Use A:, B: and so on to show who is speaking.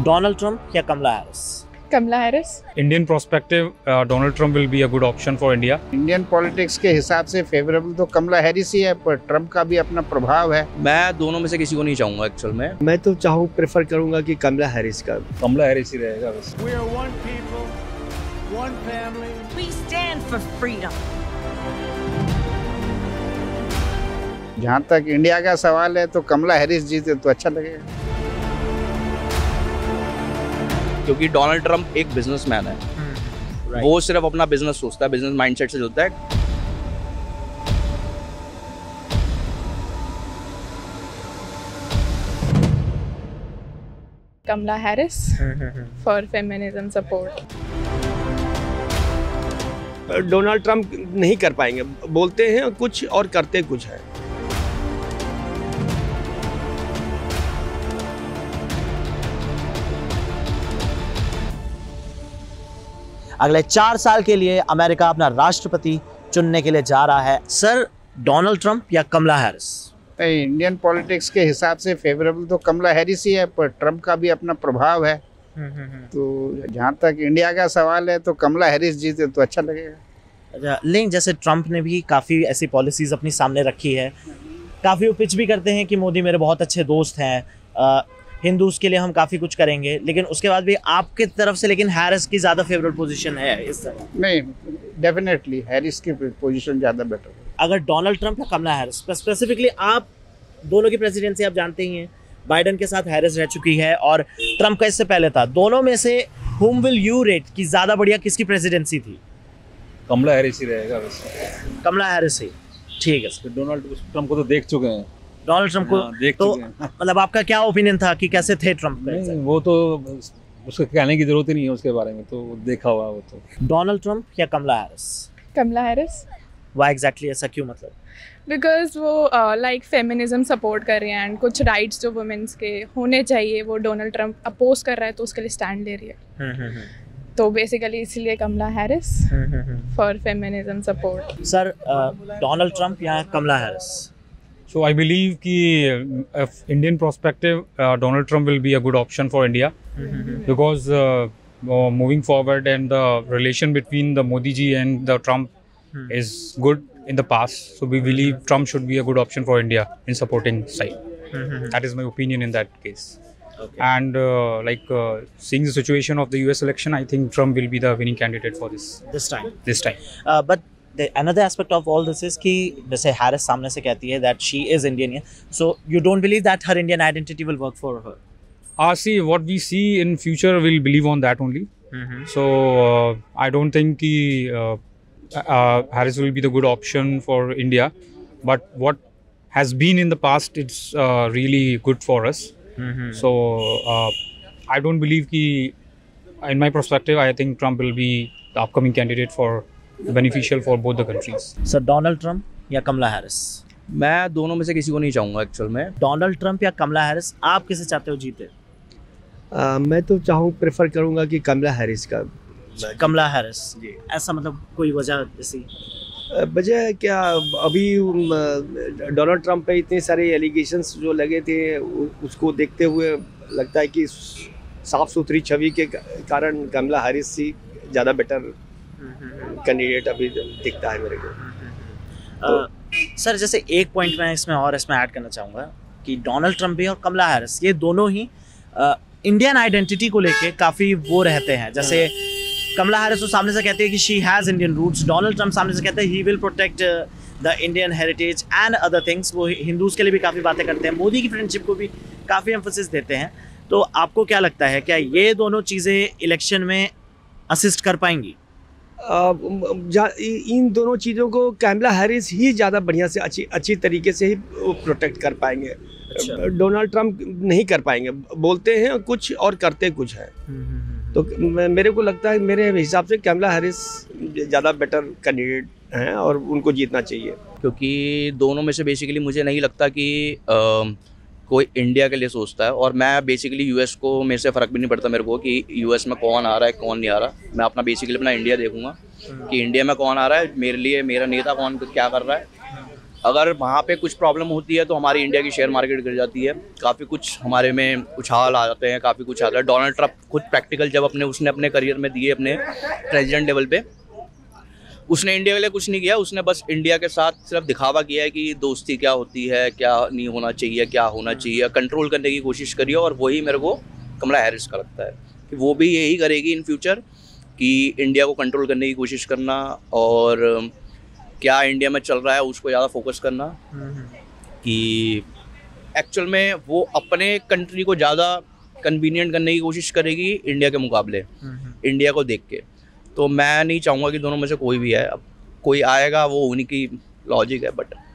A: Donald Trump या Kamala Harris?
B: Kamala Harris.
C: Indian perspective, Donald Trump will be a good option for India.
D: Indian politics के हिसाब से favourable तो कमला Harris ही है, पर ट्रम्प का भी अपना प्रभाव है।
E: मैं दोनों में से किसी को नहीं चाहूंगा एक्चुअल में।
F: मैं तो प्रेफर करूंगा कि कमला हैरिस का।
C: कमला हैरिस ही रहेगा बस।
G: We are one people, one family.
H: We stand for freedom.
D: जहाँ तक इंडिया का सवाल है तो कमला हैरिस जीते तो अच्छा लगेगा,
E: क्योंकि डोनाल्ड ट्रंप एक बिजनेसमैन है। वो सिर्फ अपना बिजनेस सोचता है, बिजनेस माइंडसेट से चलता है।
B: Kamala Harris for feminism support.
F: Donald Trump नहीं कर पाएंगे, बोलते हैं कुछ और करते कुछ है।
A: अगले 4 साल के लिए अमेरिका अपना राष्ट्रपति चुनने के लिए जा रहा है। सर, डोनाल्ड ट्रंप या कमला हैरिस?
D: इंडियन पॉलिटिक्स के हिसाब से फेवरेबल तो कमला हैरिस ही है, पर ट्रम्प का भी अपना प्रभाव है। तो जहाँ तक इंडिया का सवाल है तो कमला हैरिस जीते तो अच्छा लगेगा।
A: लेकिन जैसे ट्रंप ने भी काफ़ी ऐसी पॉलिसीज़ अपनी सामने रखी है, काफ़ी वो पिच भी करते हैं कि मोदी मेरे बहुत अच्छे दोस्त हैं, हिंदूज के लिए हम काफ़ी कुछ करेंगे, लेकिन उसके बाद भी आपके तरफ से लेकिन हैरिस की ज़्यादा फेवरेट पोजीशन है इस तरह?
D: नहीं, डेफिनेटली हैरिस की पोजीशन ज़्यादा बेटर है।
A: अगर डोनाल्ड ट्रंप या कमला हैरिस, स्पेसिफिकली आप दोनों की प्रेसिडेंसी आप जानते ही हैं, बाइडन के साथ हैरिस रह चुकी है और ट्रंप का इससे पहले था। दोनों में से whom will you rate कि ज़्यादा बढ़िया किसकी प्रेसिडेंसी थी?
C: कमला हैरिस ही रहेगा बस।
A: कमला हैरिस ही, ठीक है सर।
C: डोनाल्ड ट्रंप को तो देख चुके हैं।
A: डोनाल्ड ट्रंप को
C: देख
A: तो
C: चुके हैं।
A: मतलब आपका क्या ओपिनियन था कि कैसे थे ट्रंप?
C: नहीं, वो तो उसके कहने की जरूरत ही नहीं है उसके बारे में, तो देखा हुआ वो तो।
A: डोनाल्ड ट्रंप या Kamala Harris?
B: Kamala Harris.
A: Why exactly, ऐसा क्यों मतलब?
B: बिकॉज वो लाइक फेमिनिज्म सपोर्ट कर रही हैं एंड कुछ राइट्स जो वुमेन्स के होने चाहिए वो डोनाल्ड ट्रंप अपोज कर रहा है, तो उसके लिए स्टैंड ले रही है। तो बेसिकली इसलिए Kamala Harris for feminism support.
A: Sir, Donald Trump या Kamala Harris?
C: So I believe कि Indian perspective, Donald Trump will be a good option for India, because moving forward and the relation between the Modi ji and the Trump is good in the past. So we believe Trump should be a good option for India in supporting side. That is my opinion in that case.
A: Okay.
C: And seeing the situation of the US election, I think Trump will be the winning candidate for
A: This time.
C: this time.
A: But another aspect of all this is कि जैसे Harris सामने से कहती है that she is Indian, so you don't believe that her Indian identity will work for her?
C: See, what we see in future, we'll believe on that only. So I don't think कि Harris will be the good option for India, but what has been in the past, it's really good for us. So I don't believe कि, in my perspective, I think Trump will be the upcoming candidate for beneficial for both the countries.
A: Sir, Donald Trump या Kamala Harris?
E: मैं दोनों में से किसी को नहीं चाहूंगा एक्चुअल में।
A: डोनाल्ड ट्रंप या कमला हैरिस, आप किसे चाहते हो जीते?
F: मैं तो प्रेफर करूंगा कि कमला हैरिस का।
A: कमला हैरिस जी, ऐसा मतलब कोई वजह जैसी?
F: वजह क्या, अभी डोनाल्ड ट्रंप पे इतने सारे एलिगेशंस जो लगे थे, उसको देखते हुए लगता है कि साफ सुथरी छवि के कारण कमला हैरिस ही ज़्यादा बेटर कैंडिडेट अभी दिखता है मेरे को।
A: सर, जैसे एक पॉइंट मैं इसमें ऐड करना चाहूँगा कि डोनाल्ड ट्रंप भी और कमला हैरिस, ये दोनों ही इंडियन आइडेंटिटी को लेके काफ़ी वो रहते हैं। जैसे कमला हैरिस तो सामने से कहती है कि she has Indian roots, Donald Trump सामने से कहते हैं he will protect the Indian heritage and other things. वो हिंदूज़ के लिए भी काफ़ी बातें करते हैं, मोदी की फ्रेंडशिप को भी काफ़ी एम्फोसिस देते हैं। तो आपको क्या लगता है, क्या ये दोनों चीज़ें इलेक्शन में असिस्ट कर पाएंगी?
F: इन दोनों चीज़ों को कमला हैरिस ही ज़्यादा बढ़िया से अच्छी तरीके से ही प्रोटेक्ट कर पाएंगे। अच्छा। डोनाल्ड ट्रंप नहीं कर पाएंगे, बोलते हैं कुछ और करते कुछ है। तो मेरे को लगता है, मेरे हिसाब से कमला हैरिस ज़्यादा बेटर कैंडिडेट हैं और उनको जीतना चाहिए।
E: क्योंकि दोनों में से बेसिकली मुझे नहीं लगता कि कोई इंडिया के लिए सोचता है, और मैं बेसिकली यूएस को, मेरे से फ़र्क भी नहीं पड़ता मेरे को कि यूएस में कौन आ रहा है कौन नहीं आ रहा। मैं अपना बेसिकली अपना इंडिया देखूंगा कि इंडिया में कौन आ रहा है, मेरे लिए मेरा नेता कौन क्या कर रहा है। अगर वहाँ पे कुछ प्रॉब्लम होती है तो हमारी इंडिया की शेयर मार्केट गिर जाती है, काफ़ी कुछ हमारे में उछाल आ जाते हैं, काफ़ी कुछ आता है। डोनाल्ड ट्रंप खुद प्रैक्टिकल जब उसने अपने करियर में दिए अपने प्रेसिडेंट लेवल पे, उसने इंडिया के लिए कुछ नहीं किया, उसने बस इंडिया के साथ सिर्फ दिखावा किया है कि दोस्ती क्या होती है, क्या नहीं होना चाहिए, क्या होना चाहिए, कंट्रोल करने की कोशिश करी है। और वही मेरे को कमला हैरिस का लगता है कि वो भी यही करेगी इन फ्यूचर, कि इंडिया को कंट्रोल करने की कोशिश करना और क्या इंडिया में चल रहा है उसको ज़्यादा फोकस करना, कि एक्चुअल में वो अपने कंट्री को ज़्यादा कन्वीनियंट करने की कोशिश करेगी इंडिया के मुकाबले, इंडिया को देख के। तो मैं नहीं चाहूँगा कि दोनों में से कोई भी है, अब कोई आएगा वो उन्हीं की लॉजिक है, बट